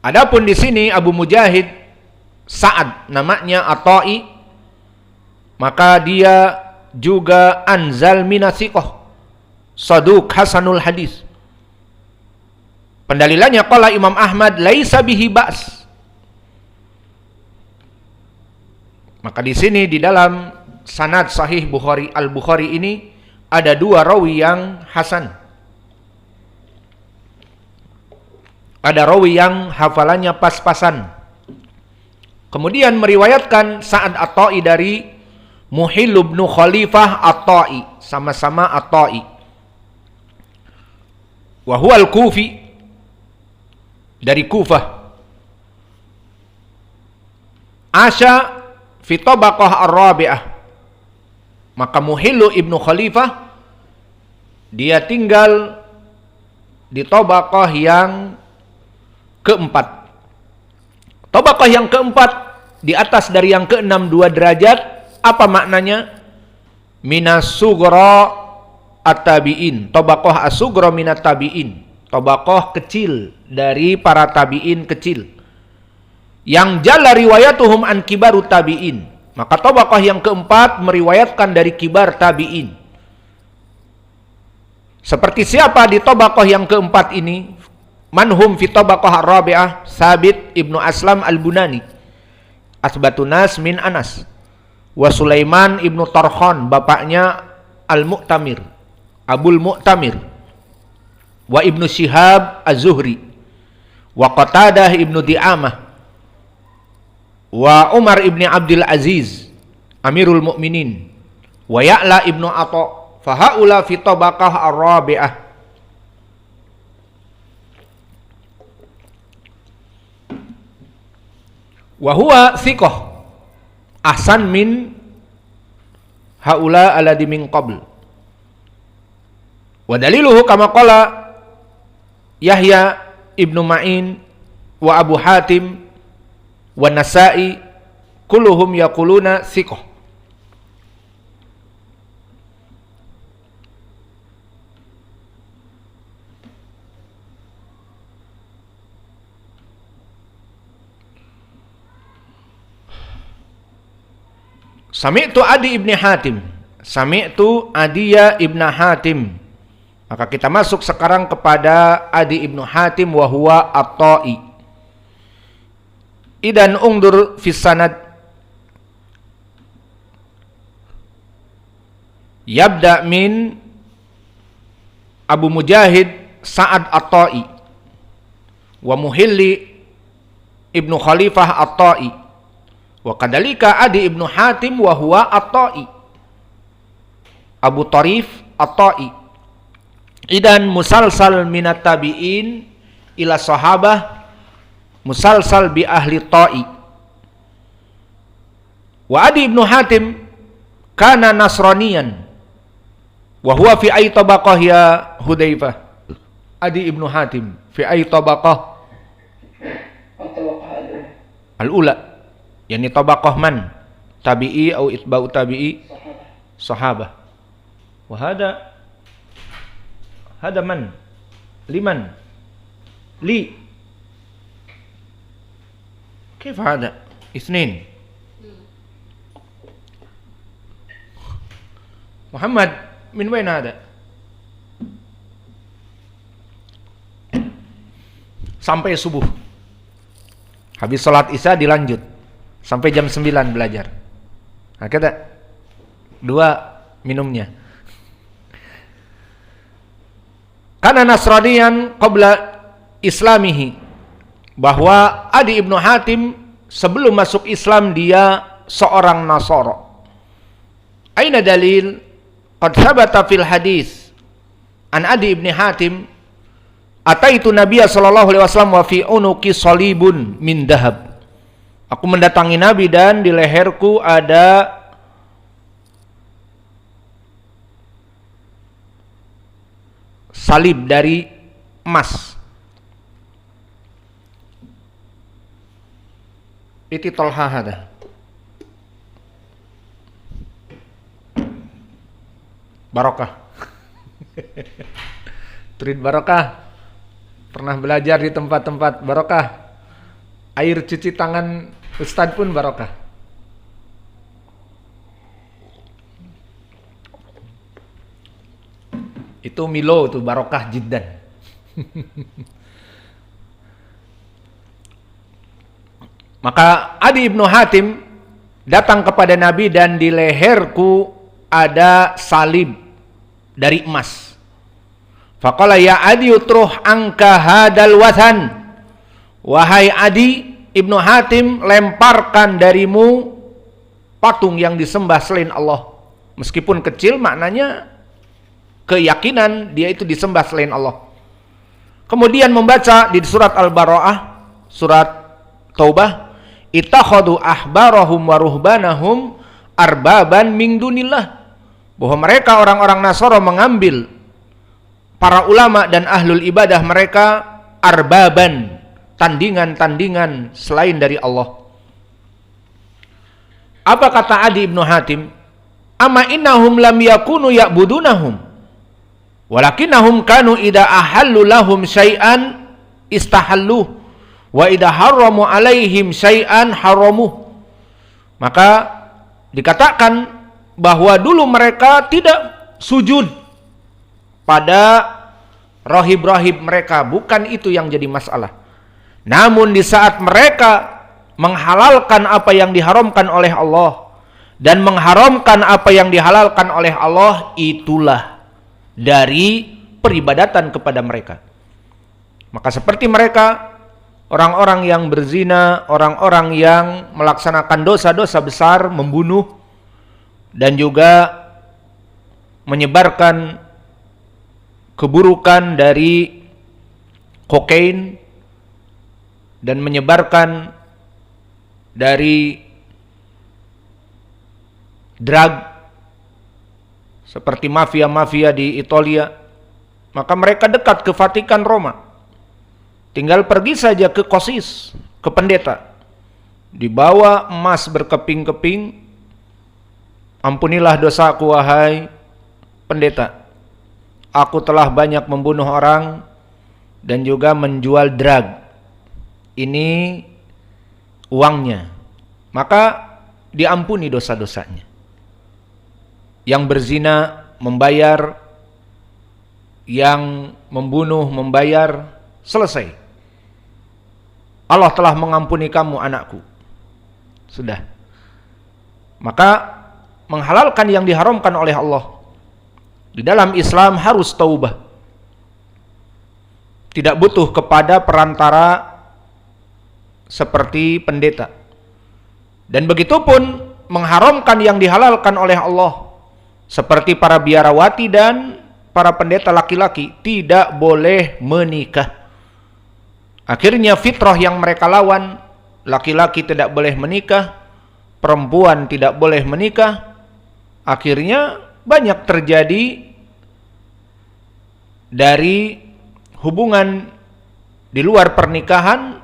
Adapun di sini Abu Mujahid Sa'ad namanya Atha'i, maka dia juga anzal minasiqah, saduq hasanul hadis. Pendalilannya qala Imam Ahmad laisa bihi ba's. Maka di sini di dalam sanad sahih Bukhari Al-Bukhari ini ada dua rawi yang hasan. Ada rawi yang hafalannya pas-pasan. Kemudian meriwayatkan Sa'ad Atha'i dari Muhill bin Khalifah Atha'i, sama-sama Atha'i. Wa huwa al-Kufi, dari Kufah. Asya fi tabaqah ar-rabi'ah. Maka Muhill ibnu Khalifah dia tinggal di tabaqah yang keempat. Tabaqah yang keempat di atas dari yang keenam 2 derajat. Apa maknanya? Minas sughra at-tabi'in. Tabaqah as-sughra minat tabi'in. Tabaqah kecil dari para tabi'in kecil. Yang jalla riwayatuhum an kibaru tabi'in. Maka tabaqah yang keempat meriwayatkan dari kibar tabi'in. Seperti siapa di tabaqah yang keempat ini? Manhum fi tabaqah ar-rabi'ah Sabit ibnu Aslam al-Bunani, asbatun nas min Anas. Wa Sulaiman ibnu Tarkhan, bapaknya Al-Mu'tamir, Abul Mu'tamir. Wa ibnu Syihab az-Zuhri. Wa Qatadah ibnu Di'amah. Wa Umar ibni Abdul Aziz, Amirul Mukminin. Wa Ya'la ibnu Atha. Fahaula fi tabaqah ar-rabi'ah. Wa huwa thiqah ahsan min haula alladhi min qabl. Wa daliluhu kama qala Yahya ibnu Ma'in wa Abu Hatim wa Nasa'i kulluhum yaquluna thiqah. Sami'tu Adi ibn Hatim. Sami'tu Adiya ibn Hatim. Maka kita masuk sekarang kepada Adi ibn Hatim wa huwa Atha'i. Idan ungdur fis sanad. Yabda min Abu Mujahid Sa'ad Atha'i wa Muhilli ibnu Khalifah Atha'i. Wa kadalika Adi ibnu Hatim wa huwa Atha'i. Abu Tarif Atha'i. Idan musalsal minat tabi'in ila sahabah, musalsal bi ahli ta'i. Wa Adi ibnu Hatim kana nasraniyan wa huwa fi ay tabaqah ya Hudzaifah. Adi ibnu Hatim fi ay tabaqah? Al-ula, yani tabaqah man? Tabi'i atau itba'u tabi'i? Sahabah. Wa hada man? Liman? Li? Kif hada? Itsnain. Muhammad min wain hada? Sampai subuh. Habis salat Isya dilanjut sampai jam 9 belajar. Nah, kata 2 minumnya. Karena Nasraniyan qabla islamihi, bahwa Adi ibnu Hatim sebelum masuk Islam dia seorang Nasara. Aina dalil? Qad thabata fil hadis an Adi ibnu Hatim, ataitu Nabiya sallallahu alaihi wasallam wa fi unuqi salibun min dahab. Aku mendatangi Nabi dan di leherku ada salib dari emas. Itu Talha hada. Barokah. Turid barokah. Pernah belajar di tempat-tempat barokah. Air cuci tangan Ustadz pun barokah. Itu Milo, itu barokah jiddan. Maka Adi ibnu Hatim datang kepada Nabi dan di leherku ada salib dari emas. Faqala ya Adi utruh angka hadal wathan. Wahai Adi ibnu Hatim, lemparkan darimu patung yang disembah selain Allah. Meskipun kecil, maknanya keyakinan dia itu disembah selain Allah. Kemudian membaca di surat Al-Bara'ah, surat Taubah, ittakhadhu ahbarahum wa ruhbanahum arbaban min dunillah. Bahwa mereka orang-orang Nasara mengambil para ulama dan ahlul ibadah mereka arbaban, tandingan-tandingan selain dari Allah. Apa kata Adi ibnu Hatim? Amma innahum lam yakunu ya'budunahum walakinnahum kanu idza ahallu lahum syai'an istahalluh wa idza harramu alaihim syai'an haramuh. Maka dikatakan bahwa dulu mereka tidak sujud pada rahib-rahib mereka, bukan itu yang jadi masalah. Namun di saat mereka menghalalkan apa yang diharamkan oleh Allah dan mengharamkan apa yang dihalalkan oleh Allah, itulah dari peribadatan kepada mereka. Maka seperti mereka, orang-orang yang berzina, orang-orang yang melaksanakan dosa-dosa besar, membunuh dan juga menyebarkan keburukan dari kokain dan menyebarkan dari drug seperti mafia-mafia di Italia, maka mereka dekat ke Vatikan Roma. Tinggal pergi saja ke kosis, ke pendeta, dibawa emas berkeping-keping, ampunilah dosaku wahai pendeta, aku telah banyak membunuh orang dan juga menjual drug, ini uangnya, maka diampuni dosa-dosanya. Yang berzina membayar, yang membunuh membayar, selesai. Allah telah mengampuni kamu anakku. Sudah. Maka menghalalkan yang diharamkan oleh Allah. Di dalam Islam harus taubah. Tidak butuh kepada perantara seperti pendeta. Dan begitu pun mengharamkan yang dihalalkan oleh Allah, seperti para biarawati dan para pendeta laki-laki tidak boleh menikah. Akhirnya fitrah yang mereka lawan, laki-laki tidak boleh menikah, perempuan tidak boleh menikah. Akhirnya banyak terjadi dari hubungan di luar pernikahan,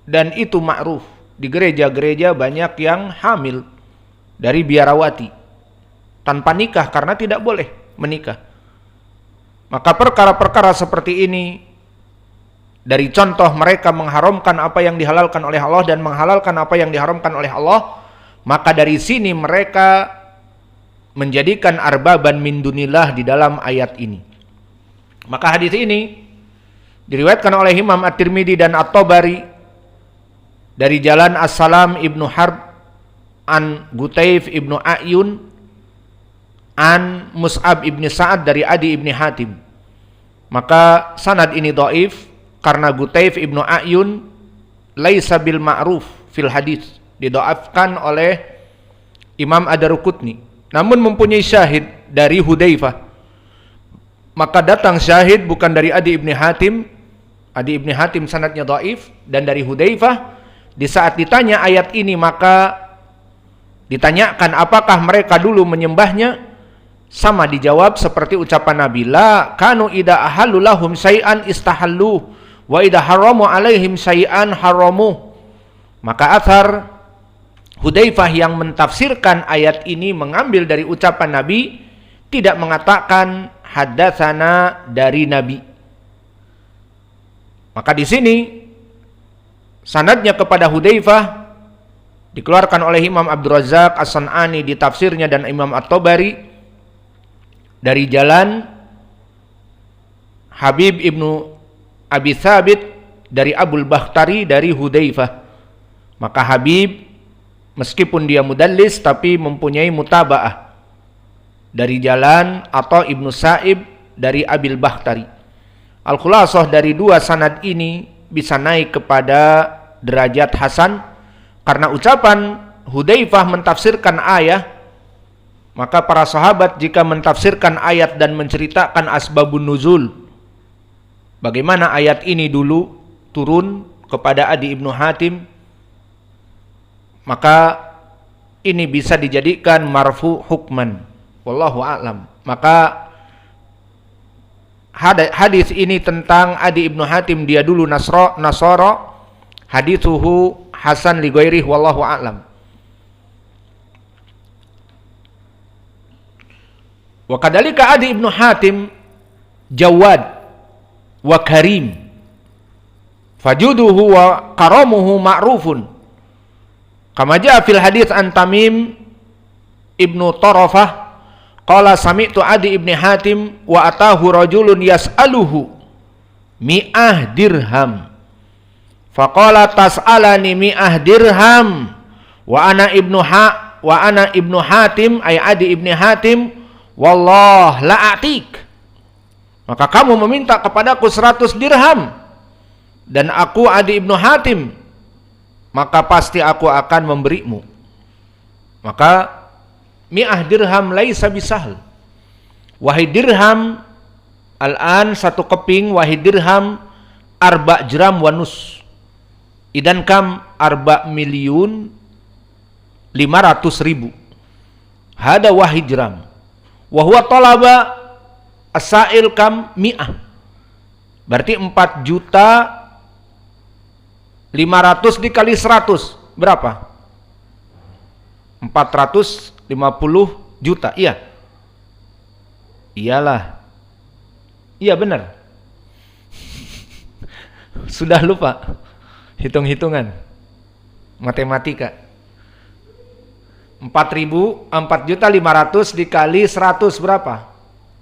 dan itu ma'ruf. Di gereja-gereja banyak yang hamil dari biarawati tanpa nikah karena tidak boleh menikah. Maka perkara-perkara seperti ini, dari contoh mereka mengharamkan apa yang dihalalkan oleh Allah dan menghalalkan apa yang diharamkan oleh Allah, maka dari sini mereka menjadikan arbaban min dunillah di dalam ayat ini. Maka hadis ini diriwayatkan oleh Imam At-Tirmidzi dan At-Tabari dari jalan As-Salam ibnu Harb an Gutaif ibnu A'yun an Mus'ab ibn Sa'ad dari Adi ibn Hatim. Maka sanad ini dhaif karena Gutaif ibnu A'yun laisa bil ma'ruf fil hadis, didhaifkan oleh Imam Ad-Darqutni, namun mempunyai syahid dari Hudzaifah. Maka datang syahid bukan dari Adi ibn Hatim. Adi ibn Hatim sanadnya dhaif, dan dari Hudzaifah. Di saat ditanya ayat ini, maka ditanyakan apakah mereka dulu menyembahnya, sama dijawab seperti ucapan Nabi, la kanu ida ahallu lahum syai'an istahallu wa ida haramu alaihim syai'an haramu. Maka athar Hudzaifah yang mentafsirkan ayat ini mengambil dari ucapan Nabi, tidak mengatakan hadatsana dari Nabi. Maka di sini sanadnya kepada Hudzaifah dikeluarkan oleh Imam Abdul Razzaq As-San'ani di tafsirnya dan Imam At-Tabari dari jalan Habib ibnu Abi Thabit dari Abul Bakhtari dari Hudzaifah. Maka Habib meskipun dia mudallis tapi mempunyai mutaba'ah dari jalan atau Ibnu Sa'ib dari Abil Bakhtari. Al-Khulasah dari dua sanad ini bisa naik kepada derajat hasan karena ucapan Hudzaifah mentafsirkan ayat. Maka para sahabat jika mentafsirkan ayat dan menceritakan asbabun nuzul, bagaimana ayat ini dulu turun kepada Adi Ibnu Hatim, maka ini bisa dijadikan marfu hukman. Wallahu a'lam. Maka hadis ini tentang Adi Ibnu Hatim, dia dulu Nasara, hadithuhu hasan li ghairihi wallahu a'lam. Wa kadzalika Adi Ibnu Hatim jawad wa karim, fajuduhu wa karamuhu ma'rufun, kama jaa fil hadits an Tamim Ibnu Tarafah qala sami'tu Adi Ibnu Hatim wa atahu rajulun yas'aluhu mi'ah dirham faqala tas'alani mi'ah dirham wa ana Ibnu Hatim ay Adi Ibnu Hatim wallah la atik, maka kamu meminta kepadaku 100 dirham dan aku Adi Ibnu Hatim, maka pasti aku akan memberimu. Maka mi'ah dirham laisa bisahl. Wahid dirham al-an satu keping, wahid dirham arba jram wa nus. Idan kam 4.500.000. Hada wahid jram. Wa huwa talaba as-sa'il kam mi'ah. Berarti 4.500.000 dikali 100 berapa? 450 juta. Iya. Iyalah. Iya benar. Sudah lupa hitung-hitungan matematika. 4.500.000 dikali 100 berapa?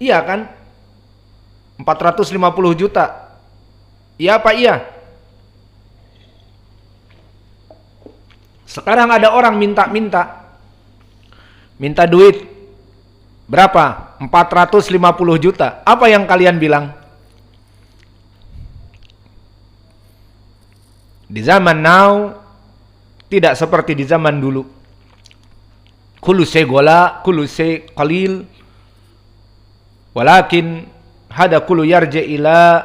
Iya kan? 450 juta. Iya apa iya? Sekarang ada orang minta duit berapa? 450 juta. Apa yang kalian bilang? Di zaman now tidak seperti di zaman dulu. Kullu syai gola, kullu syai qalil. Walakin hada kullu yarji ila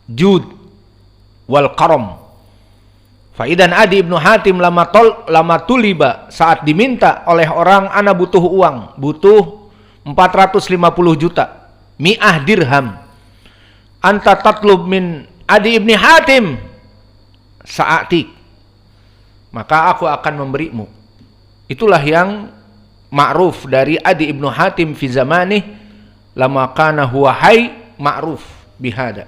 jud wal karam. Faidan Adi Ibnu Hatim lama tuliba, saat diminta oleh orang, ana butuh uang, butuh 450 juta, mi'ah dirham. Anta tatlub min Adi Ibnu Hatim sa'atik, maka aku akan memberimu. Itulah yang ma'ruf dari Adi Ibnu Hatim fi zamanih, lama kana huwa hayy ma'ruf bihada.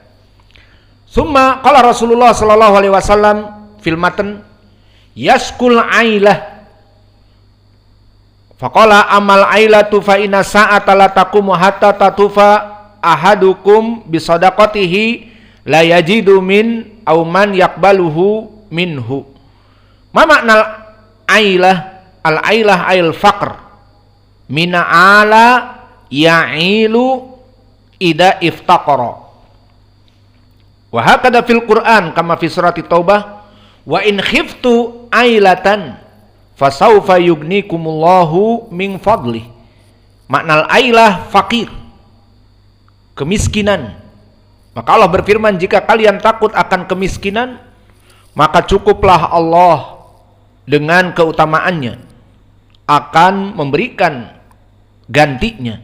Summa qala Rasulullah sallallahu alaihi wasallam fil matan yaskul ailah faqala amal ailatu fa inna sa'ata la taqumu hatta tatufa ahadukum bi sadaqatihi la yajidu min aw man yaqbaluhu minhu. Ma makna ailah? Al ailah ail faqr mina ala ya'ilu ida iftaqara. Wa hakada fil Qur'an kama fi surati Taubah, wa in khiftu ailatan fasawfa yugnikumullahu min fadli. Makna ailah fakir, kemiskinan. Maka Allah berfirman, jika kalian takut akan kemiskinan, maka cukuplah Allah dengan keutamaannya akan memberikan gantinya.